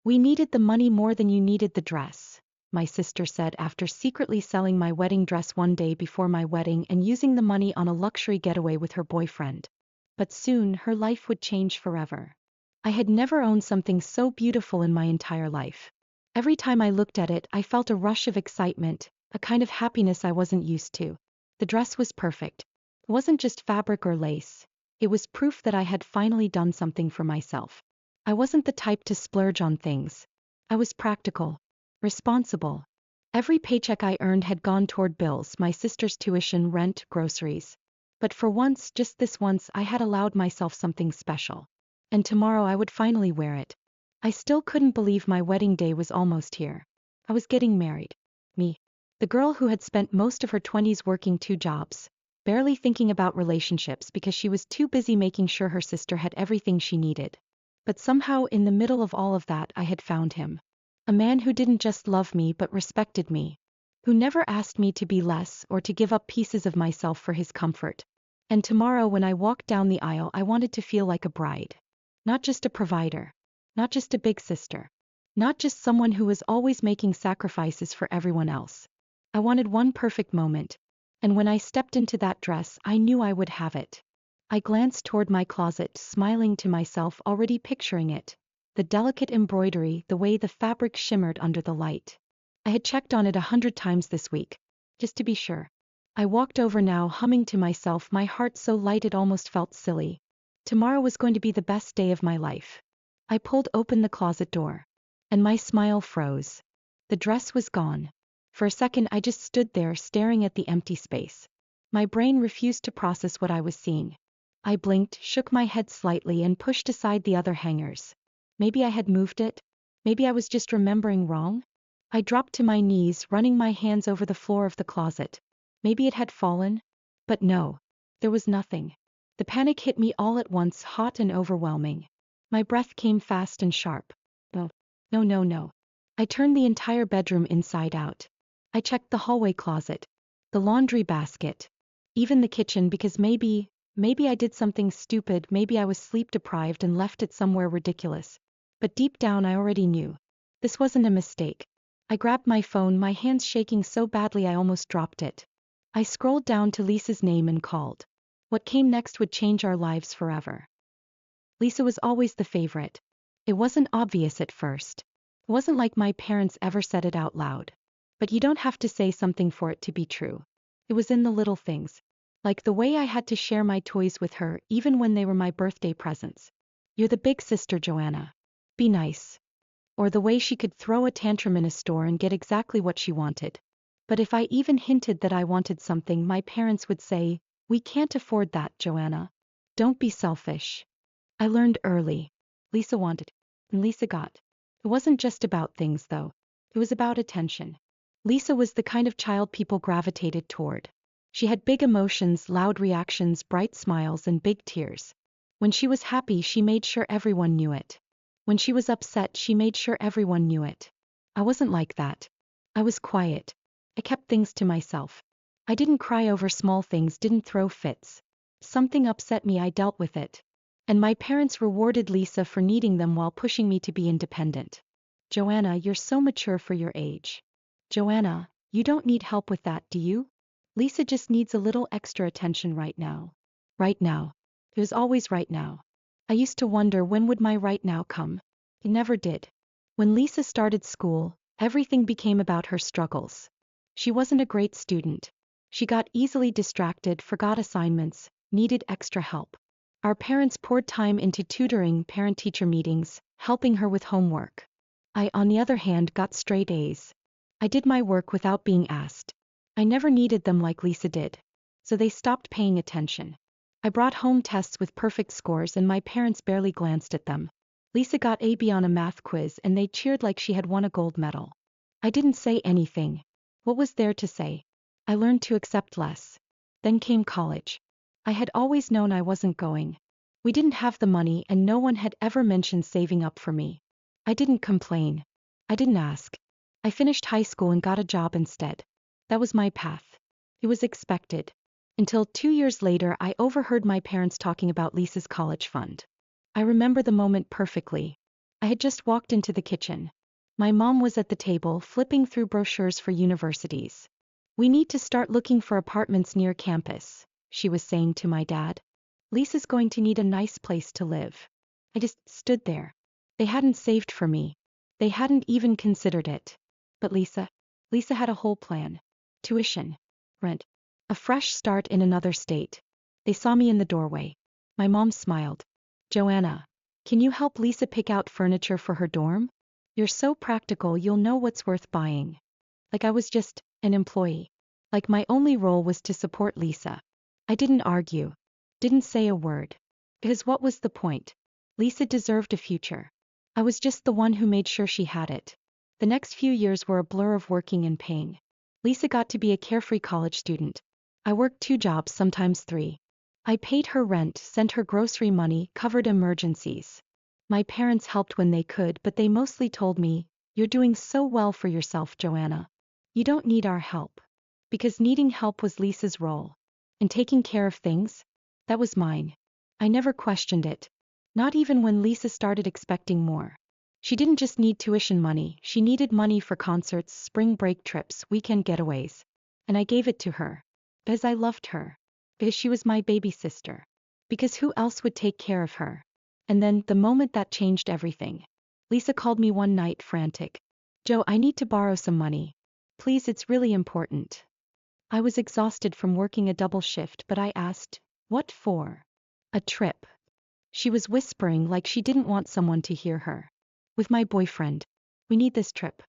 We needed the money more than you needed the dress, my sister said after secretly selling my wedding dress one day before my wedding and using the money on a luxury getaway with her boyfriend. But soon her life would change forever. I had never owned something so beautiful in my entire life. Every time I looked at it, I felt a rush of excitement, a kind of happiness I wasn't used to. The dress was perfect. It wasn't just fabric or lace. It was proof that I had finally done something for myself. I wasn't the type to splurge on things. I was practical, responsible. Every paycheck I earned had gone toward bills, my sister's tuition, rent, groceries. But for once, just this once, I had allowed myself something special. And tomorrow I would finally wear it. I still couldn't believe my wedding day was almost here. I was getting married. Me. The girl who had spent most of her 20s working 2 jobs, barely thinking about relationships because she was too busy making sure her sister had everything she needed. But somehow in the middle of all of that I had found him. A man who didn't just love me but respected me. Who never asked me to be less or to give up pieces of myself for his comfort. And tomorrow when I walked down the aisle I wanted to feel like a bride. Not just a provider. Not just a big sister. Not just someone who was always making sacrifices for everyone else. I wanted one perfect moment. And when I stepped into that dress I knew I would have it. I glanced toward my closet, smiling to myself, already picturing it. The delicate embroidery, the way the fabric shimmered under the light. I had checked on it 100 times this week. Just to be sure. I walked over now, humming to myself, my heart so light it almost felt silly. Tomorrow was going to be the best day of my life. I pulled open the closet door. And my smile froze. The dress was gone. For a second I just stood there staring at the empty space. My brain refused to process what I was seeing. I blinked, shook my head slightly and pushed aside the other hangers. Maybe I had moved it? Maybe I was just remembering wrong? I dropped to my knees, running my hands over the floor of the closet. Maybe it had fallen? But no. There was nothing. The panic hit me all at once, hot and overwhelming. My breath came fast and sharp. No. I turned the entire bedroom inside out. I checked the hallway closet, the laundry basket, even the kitchen, because maybe I did something stupid, maybe I was sleep deprived and left it somewhere ridiculous. But deep down I already knew. This wasn't a mistake. I grabbed my phone, my hands shaking so badly I almost dropped it. I scrolled down to Lisa's name and called. What came next would change our lives forever. Lisa was always the favorite. It wasn't obvious at first. It wasn't like my parents ever said it out loud. But you don't have to say something for it to be true. It was in the little things. Like the way I had to share my toys with her even when they were my birthday presents. You're the big sister, Joanna. Be nice. Or the way she could throw a tantrum in a store and get exactly what she wanted. But if I even hinted that I wanted something, my parents would say, "We can't afford that, Joanna. Don't be selfish." I learned early. Lisa wanted, and Lisa got. It wasn't just about things though. It was about attention. Lisa was the kind of child people gravitated toward. She had big emotions, loud reactions, bright smiles, and big tears. When she was happy, she made sure everyone knew it. When she was upset, she made sure everyone knew it. I wasn't like that. I was quiet. I kept things to myself. I didn't cry over small things, didn't throw fits. Something upset me, I dealt with it. And my parents rewarded Lisa for needing them while pushing me to be independent. Joanna, you're so mature for your age. Joanna, you don't need help with that, do you? Lisa just needs a little extra attention right now. Right now. It was always right now. I used to wonder when would my right now come. It never did. When Lisa started school, everything became about her struggles. She wasn't a great student. She got easily distracted, forgot assignments, needed extra help. Our parents poured time into tutoring, parent-teacher meetings, helping her with homework. I, on the other hand, got straight A's. I did my work without being asked. I never needed them like Lisa did. So they stopped paying attention. I brought home tests with perfect scores and my parents barely glanced at them. Lisa got a B on a math quiz and they cheered like she had won a gold medal. I didn't say anything. What was there to say? I learned to accept less. Then came college. I had always known I wasn't going. We didn't have the money and no one had ever mentioned saving up for me. I didn't complain. I didn't ask. I finished high school and got a job instead. That was my path. It was expected. Until 2 years later I overheard my parents talking about Lisa's college fund. I remember the moment perfectly. I had just walked into the kitchen. My mom was at the table flipping through brochures for universities. We need to start looking for apartments near campus, she was saying to my dad. Lisa's going to need a nice place to live. I just stood there. They hadn't saved for me. They hadn't even considered it. But Lisa had a whole plan. Tuition, rent, a fresh start in another state. They saw me in the doorway. My mom smiled. Joanna, can you help Lisa pick out furniture for her dorm? You're so practical, you'll know what's worth buying. Like I was just an employee. Like my only role was to support Lisa. I didn't argue. Didn't say a word. Because what was the point? Lisa deserved a future. I was just the one who made sure she had it. The next few years were a blur of working and paying. Lisa got to be a carefree college student. I worked 2 jobs, sometimes 3. I paid her rent, sent her grocery money, covered emergencies. My parents helped when they could, but they mostly told me, "You're doing so well for yourself, Joanna. You don't need our help." Because needing help was Lisa's role. And taking care of things? That was mine. I never questioned it. Not even when Lisa started expecting more. She didn't just need tuition money, she needed money for concerts, spring break trips, weekend getaways. And I gave it to her. Because I loved her. Because she was my baby sister. Because who else would take care of her? And then, the moment that changed everything. Lisa called me one night, frantic. "Joe, I need to borrow some money. Please, it's really important." I was exhausted from working a double shift, but I asked, "What for?" "A trip." She was whispering like she didn't want someone to hear her. "With my boyfriend. We need this trip.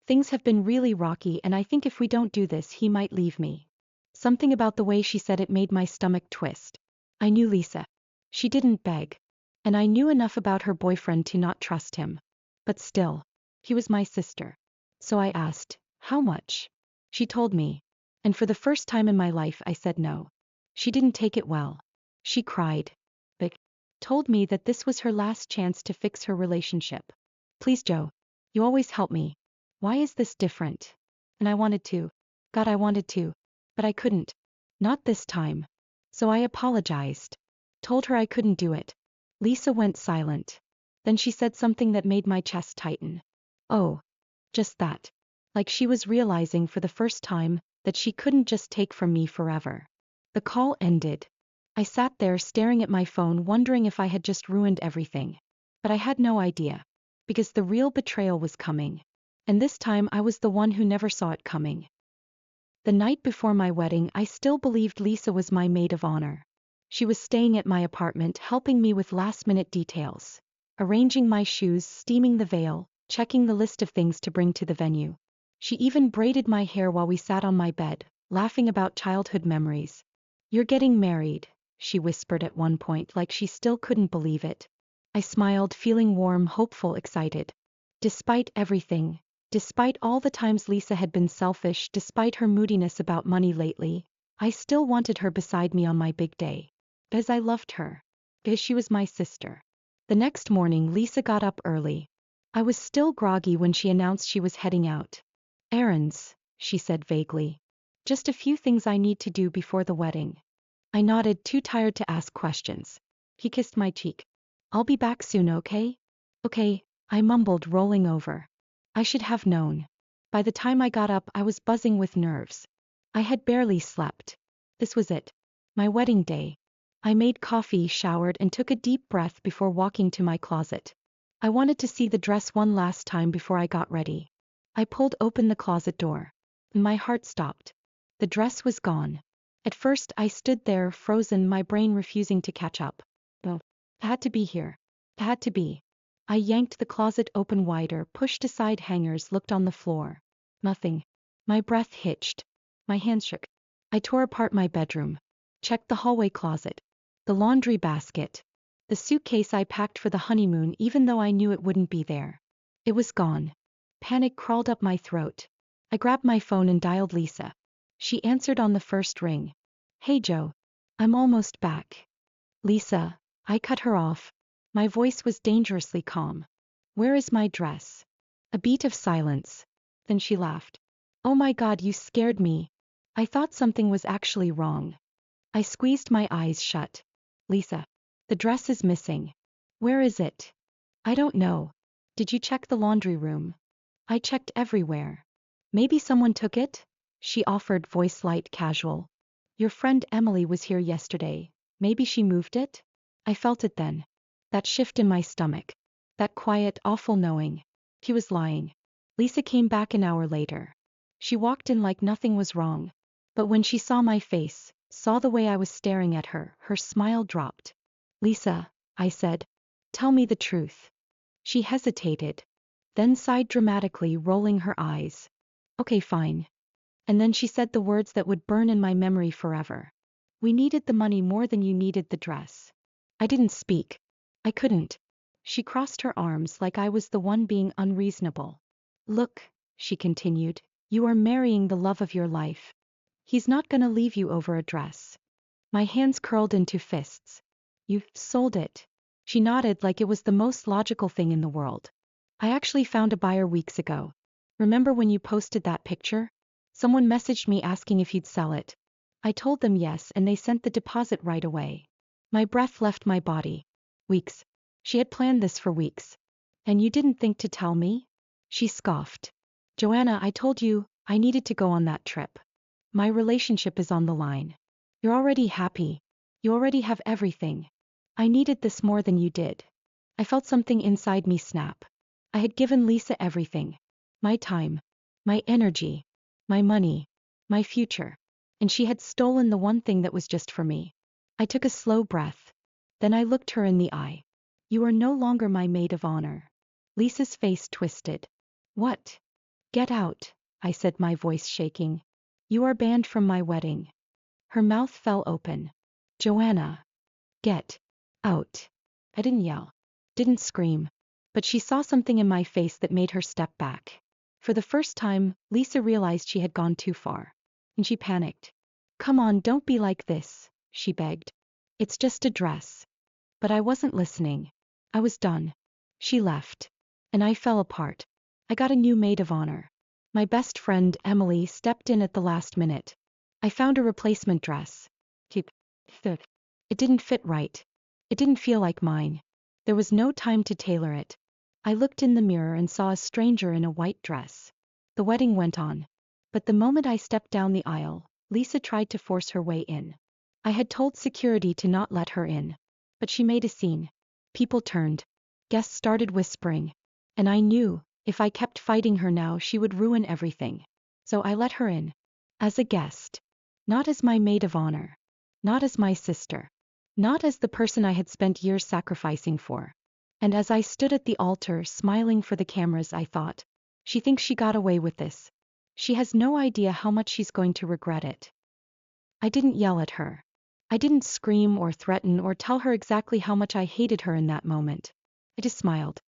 Things have been really rocky, and I think if we don't do this, he might leave me." Something about the way she said it made my stomach twist. I knew Lisa. She didn't beg. And I knew enough about her boyfriend to not trust him. But still, he was my sister. So I asked, "How much?" She told me. And for the first time in my life, I said no. She didn't take it well. She cried. But told me that this was her last chance to fix her relationship. "Please, Joe. You always help me. Why is this different?" And I wanted to. God, I wanted to. But I couldn't. Not this time. So I apologized. Told her I couldn't do it. Lisa went silent. Then she said something that made my chest tighten. "Oh." Just that. Like she was realizing for the first time that she couldn't just take from me forever. The call ended. I sat there staring at my phone, wondering if I had just ruined everything. But I had no idea. Because the real betrayal was coming. And this time I was the one who never saw it coming. The night before my wedding, I still believed Lisa was my maid of honor. She was staying at my apartment, helping me with last-minute details. Arranging my shoes, steaming the veil, checking the list of things to bring to the venue. She even braided my hair while we sat on my bed, laughing about childhood memories. "You're getting married," she whispered at one point, like she still couldn't believe it. I smiled, feeling warm, hopeful, excited. Despite everything, despite all the times Lisa had been selfish, despite her moodiness about money lately, I still wanted her beside me on my big day. Because I loved her. Because she was my sister. The next morning, Lisa got up early. I was still groggy when she announced she was heading out. "Errands," she said vaguely. "Just a few things I need to do before the wedding." I nodded, too tired to ask questions. He kissed my cheek. "I'll be back soon, okay?" "Okay," I mumbled, rolling over. I should have known. By the time I got up, I was buzzing with nerves. I had barely slept. This was it. My wedding day. I made coffee, showered, and took a deep breath before walking to my closet. I wanted to see the dress one last time before I got ready. I pulled open the closet door. My heart stopped. The dress was gone. At first, I stood there, frozen, my brain refusing to catch up. Oh, it had to be here. It had to be. I yanked the closet open wider, pushed aside hangers, looked on the floor. Nothing. My breath hitched. My hands shook. I tore apart my bedroom. Checked the hallway closet. The laundry basket. The suitcase I packed for the honeymoon, even though I knew it wouldn't be there. It was gone. Panic crawled up my throat. I grabbed my phone and dialed Lisa. She answered on the first ring. "Hey, Joe. I'm almost back." "Lisa." I cut her off. My voice was dangerously calm. "Where is my dress?" A beat of silence. Then she laughed. "Oh my God, you scared me. I thought something was actually wrong." I squeezed my eyes shut. "Lisa. The dress is missing." "Where is it?" "I don't know." Did you check the laundry room? I checked everywhere. Maybe someone took it? She offered, voice light, casual. Your friend Emily was here yesterday. Maybe she moved it? I felt it then. That shift in my stomach. That quiet, awful knowing. He was lying. Lisa came back an hour later. She walked in like nothing was wrong. But when she saw my face, saw the way I was staring at her, her smile dropped. Lisa, I said. Tell me the truth. She hesitated. Then sighed dramatically, rolling her eyes. Okay, fine. And then she said the words that would burn in my memory forever. We needed the money more than you needed the dress. I didn't speak. I couldn't. She crossed her arms like I was the one being unreasonable. Look, she continued, you are marrying the love of your life. He's not gonna leave you over a dress. My hands curled into fists. You've sold it. She nodded like it was the most logical thing in the world. I actually found a buyer weeks ago. Remember when you posted that picture? Someone messaged me asking if you'd sell it. I told them yes, and they sent the deposit right away. My breath left my body. Weeks. She had planned this for weeks. And you didn't think to tell me? She scoffed. Joanna, I told you, I needed to go on that trip. My relationship is on the line. You're already happy. You already have everything. I needed this more than you did. I felt something inside me snap. I had given Lisa everything. My time. My energy. My money. My future. And she had stolen the one thing that was just for me. I took a slow breath. Then I looked her in the eye. You are no longer my maid of honor. Lisa's face twisted. What? Get out, I said, my voice shaking. You are banned from my wedding. Her mouth fell open. Joanna. Get out. I didn't yell. Didn't scream. But she saw something in my face that made her step back. For the first time, Lisa realized she had gone too far. And she panicked. Come on, don't be like this, she begged. It's just a dress. But I wasn't listening. I was done. She left. And I fell apart. I got a new maid of honor. My best friend, Emily, stepped in at the last minute. I found a replacement dress. It didn't fit right. It didn't feel like mine. There was no time to tailor it. I looked in the mirror and saw a stranger in a white dress. The wedding went on. But the moment I stepped down the aisle, Lisa tried to force her way in. I had told security to not let her in. But she made a scene. People turned. Guests started whispering. And I knew, if I kept fighting her now, she would ruin everything. So I let her in. As a guest. Not as my maid of honor. Not as my sister. Not as the person I had spent years sacrificing for. And as I stood at the altar smiling for the cameras, I thought, she thinks she got away with this. She has no idea how much she's going to regret it. I didn't yell at her. I didn't scream or threaten or tell her exactly how much I hated her in that moment. I just smiled.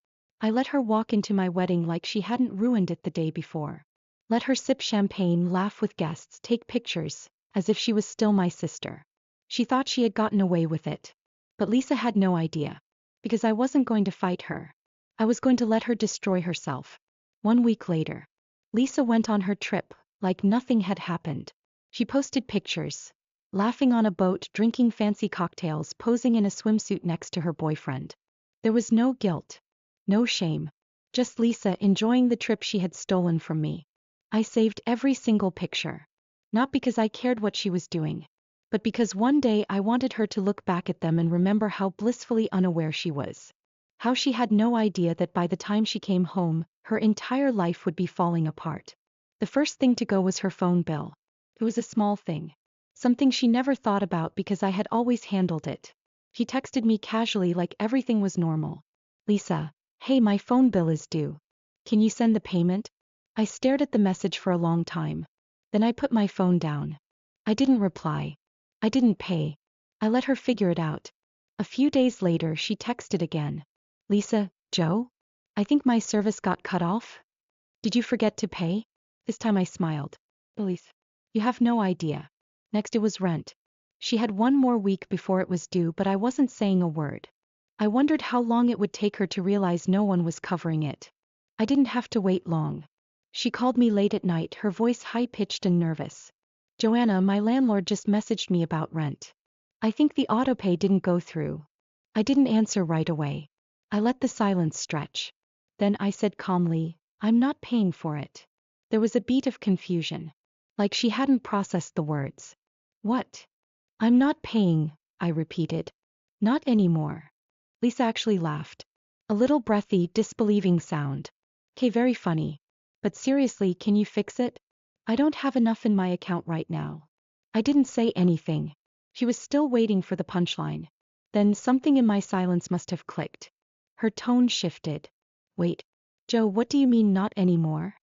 I let her walk into my wedding like she hadn't ruined it the day before. Let her sip champagne, laugh with guests, take pictures, as if she was still my sister. She thought she had gotten away with it. But Lisa had no idea. Because I wasn't going to fight her. I was going to let her destroy herself. 1 week later, Lisa went on her trip, like nothing had happened. She posted pictures. Laughing on a boat, drinking fancy cocktails, posing in a swimsuit next to her boyfriend. There was no guilt. No shame. Just Lisa enjoying the trip she had stolen from me. I saved every single picture. Not because I cared what she was doing. But because one day I wanted her to look back at them and remember how blissfully unaware she was. How she had no idea that by the time she came home, her entire life would be falling apart. The first thing to go was her phone bill. It was a small thing. Something she never thought about because I had always handled it. She texted me casually like everything was normal. Lisa, hey, my phone bill is due. Can you send the payment? I stared at the message for a long time. Then I put my phone down. I didn't reply. I didn't pay. I let her figure it out. A few days later she texted again. Lisa, Joe? I think my service got cut off. Did you forget to pay? This time I smiled. Elise, you have no idea. Next it was rent. She had 1 more week before it was due, but I wasn't saying a word. I wondered how long it would take her to realize no one was covering it. I didn't have to wait long. She called me late at night, her voice high-pitched and nervous. Joanna, my landlord just messaged me about rent. I think the autopay didn't go through. I didn't answer right away. I let the silence stretch. Then I said calmly, I'm not paying for it. There was a beat of confusion. Like she hadn't processed the words. What? I'm not paying, I repeated. Not anymore. Lisa actually laughed. A little breathy, disbelieving sound. Okay, very funny. But seriously, can you fix it? I don't have enough in my account right now. I didn't say anything. She was still waiting for the punchline. Then something in my silence must have clicked. Her tone shifted. Wait, Joe, what do you mean not anymore?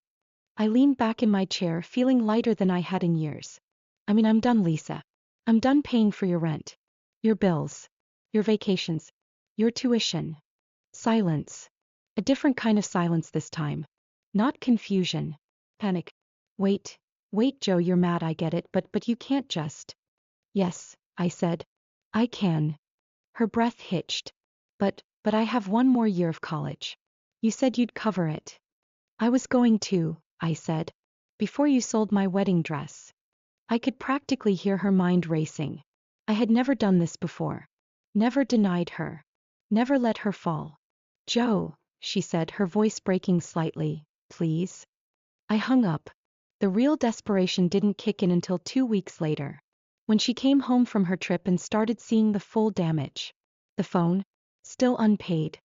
I leaned back in my chair, feeling lighter than I had in years. I mean, I'm done, Lisa. I'm done paying for your rent, your bills, your vacations, your tuition. Silence. A different kind of silence this time. Not confusion. Panic. Wait, Joe, you're mad, I get it, but you can't just. Yes, I said. I can. Her breath hitched. But I have one more year of college. You said you'd cover it. I was going to, I said. Before you sold my wedding dress. I could practically hear her mind racing. I had never done this before. Never denied her. Never let her fall. Joe, she said, her voice breaking slightly, please. I hung up. The real desperation didn't kick in until 2 weeks later. When she came home from her trip and started seeing the full damage. The phone? Still unpaid.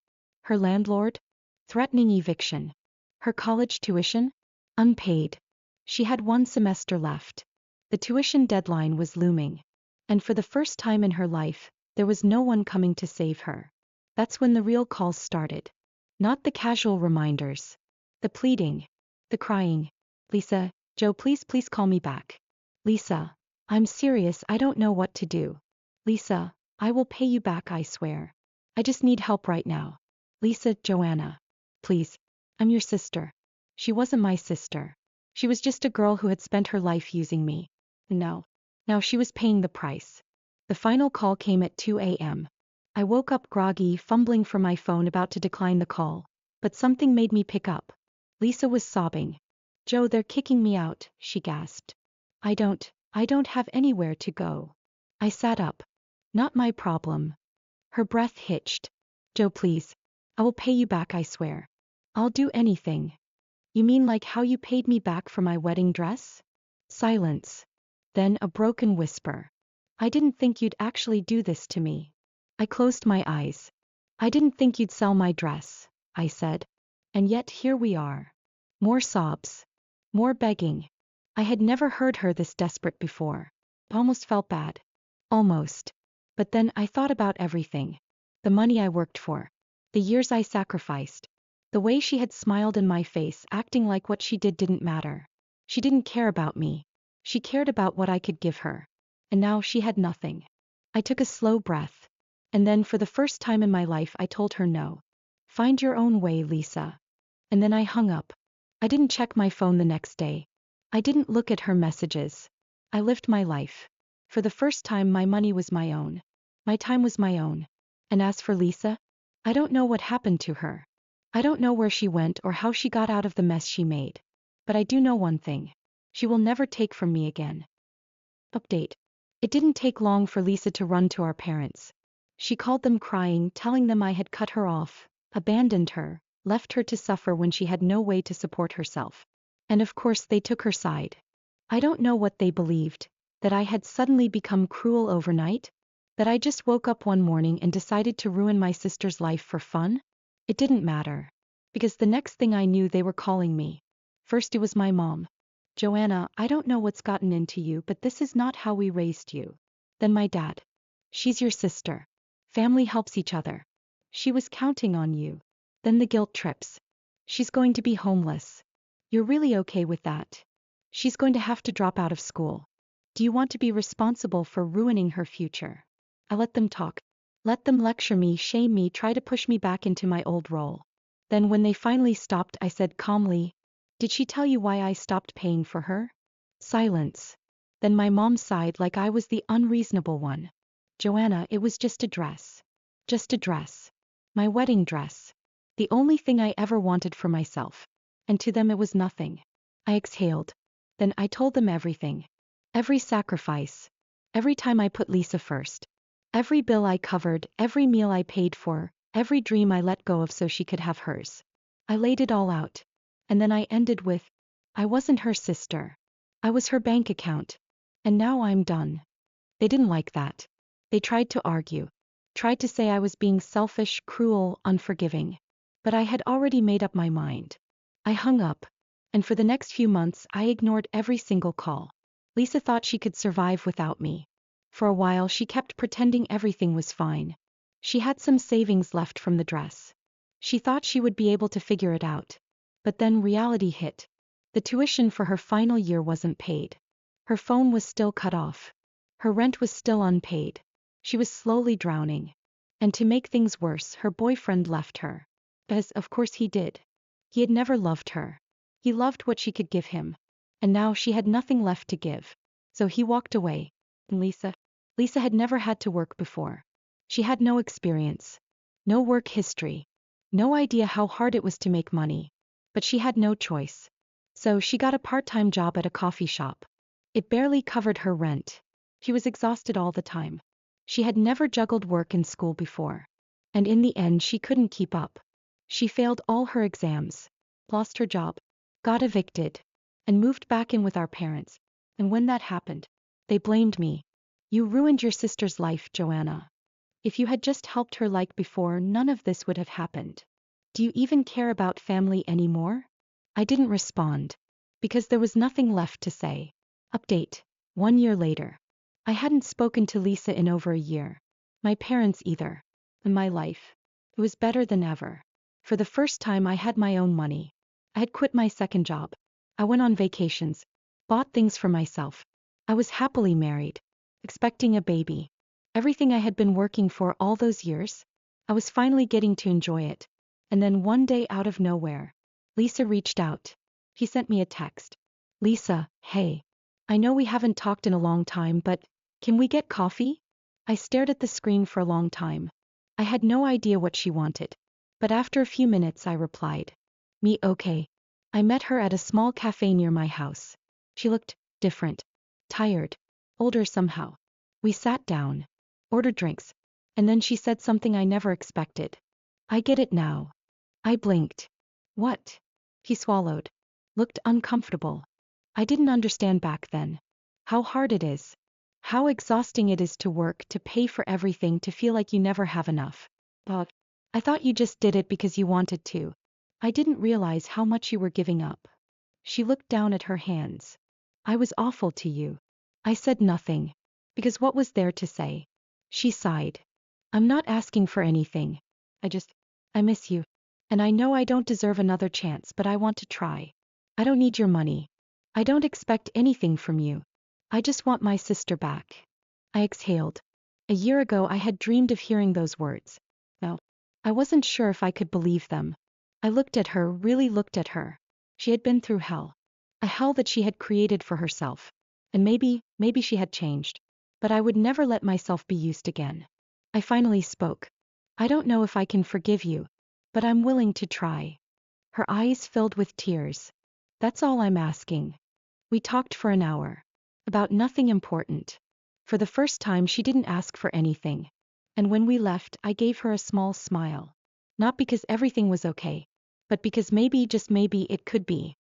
Her landlord? Threatening eviction. Her college tuition? Unpaid. She had 1 semester left. The tuition deadline was looming. And for the first time in her life, there was no one coming to save her. That's when the real calls started. Not the casual reminders. The pleading. The crying. Lisa, Joe, please call me back. Lisa, I'm serious, I don't know what to do. Lisa, I will pay you back, I swear. I just need help right now. Lisa, Joanna. Please. I'm your sister. She wasn't my sister. She was just a girl who had spent her life using me. Now she was paying the price. The final call came at 2 a.m. I woke up groggy, fumbling for my phone, about to decline the call. But something made me pick up. Lisa was sobbing. Joe, they're kicking me out, she gasped. I don't have anywhere to go. I sat up. Not my problem. Her breath hitched. Joe, please. I will pay you back, I swear. I'll do anything. You mean like how you paid me back for my wedding dress? Silence. Then a broken whisper. I didn't think you'd actually do this to me. I closed my eyes. I didn't think you'd sell my dress, I said. And yet here we are. More sobs. More begging. I had never heard her this desperate before. Almost felt bad. Almost. But then I thought about everything. The money I worked for. The years I sacrificed. The way she had smiled in my face, acting like what she did didn't matter. She didn't care about me. She cared about what I could give her. And now she had nothing. I took a slow breath. And then for the first time in my life I told her no. Find your own way, Lisa. And then I hung up. I didn't check my phone the next day. I didn't look at her messages. I lived my life. For the first time my money was my own. My time was my own. And as for Lisa, I don't know what happened to her. I don't know where she went or how she got out of the mess she made. But I do know one thing. She will never take from me again. Update. It didn't take long for Lisa to run to our parents. She called them crying, telling them I had cut her off, abandoned her, left her to suffer when she had no way to support herself. And of course they took her side. I don't know what they believed, that I had suddenly become cruel overnight? That I just woke up one morning and decided to ruin my sister's life for fun? It didn't matter. Because the next thing I knew they were calling me. First it was my mom. Joanna, I don't know what's gotten into you, but this is not how we raised you. Then my dad. She's your sister. Family helps each other. She was counting on you. Then the guilt trips. She's going to be homeless. You're really okay with that? She's going to have to drop out of school. Do you want to be responsible for ruining her future? I let them talk. Let them lecture me, shame me, try to push me back into my old role. Then when they finally stopped, I said calmly, did she tell you why I stopped paying for her? Silence. Then my mom sighed like I was the unreasonable one. Joanna, it was just a dress. Just a dress. My wedding dress. The only thing I ever wanted for myself. And to them it was nothing. I exhaled. Then I told them everything. Every sacrifice. Every time I put Lisa first. Every bill I covered, every meal I paid for, every dream I let go of so she could have hers. I laid it all out. And then I ended with, I wasn't her sister. I was her bank account. And now I'm done. They didn't like that. They tried to argue. Tried to say I was being selfish, cruel, unforgiving. But I had already made up my mind. I hung up. And for the next few months I ignored every single call. Lisa thought she could survive without me. For a while she kept pretending everything was fine. She had some savings left from the dress. She thought she would be able to figure it out. But then reality hit. The tuition for her final year wasn't paid. Her phone was still cut off. Her rent was still unpaid. She was slowly drowning. And to make things worse, her boyfriend left her. As, of course, he did. He had never loved her. He loved what she could give him. And now she had nothing left to give. So he walked away. And Lisa had never had to work before. She had no experience. No work history. No idea how hard it was to make money. But she had no choice. So she got a part-time job at a coffee shop. It barely covered her rent. She was exhausted all the time. She had never juggled work and school before. And in the end she couldn't keep up. She failed all her exams. Lost her job. Got evicted. And moved back in with our parents. And when that happened, they blamed me. You ruined your sister's life, Joanna. If you had just helped her like before, none of this would have happened. Do you even care about family anymore? I didn't respond. Because there was nothing left to say. Update. 1 year later. I hadn't spoken to Lisa in over a year. My parents either. And my life. It was better than ever. For the first time I had my own money. I had quit my second job. I went on vacations. Bought things for myself. I was happily married. Expecting a baby. Everything I had been working for all those years. I was finally getting to enjoy it. And then one day out of nowhere, Lisa reached out. She sent me a text. Lisa, hey. I know we haven't talked in a long time, but can we get coffee? I stared at the screen for a long time. I had no idea what she wanted. But after a few minutes I replied. Me okay. I met her at a small cafe near my house. She looked different. Tired. Older somehow. We sat down. Ordered drinks. And then she said something I never expected. I get it now. I blinked. What? He swallowed. Looked uncomfortable. I didn't understand back then. How hard it is. How exhausting it is to work, to pay for everything, to feel like you never have enough. But I thought you just did it because you wanted to. I didn't realize how much you were giving up. She looked down at her hands. I was awful to you. I said nothing. Because what was there to say? She sighed. I'm not asking for anything. I miss you. And I know I don't deserve another chance, but I want to try. I don't need your money. I don't expect anything from you. I just want my sister back. I exhaled. A year ago I had dreamed of hearing those words. Now, I wasn't sure if I could believe them. I looked at her, really looked at her. She had been through hell. A hell that she had created for herself. And maybe she had changed. But I would never let myself be used again. I finally spoke. I don't know if I can forgive you, but I'm willing to try. Her eyes filled with tears. That's all I'm asking. We talked for an hour. About nothing important. For the first time she didn't ask for anything. And when we left I gave her a small smile. Not because everything was okay, but because maybe, just maybe, it could be.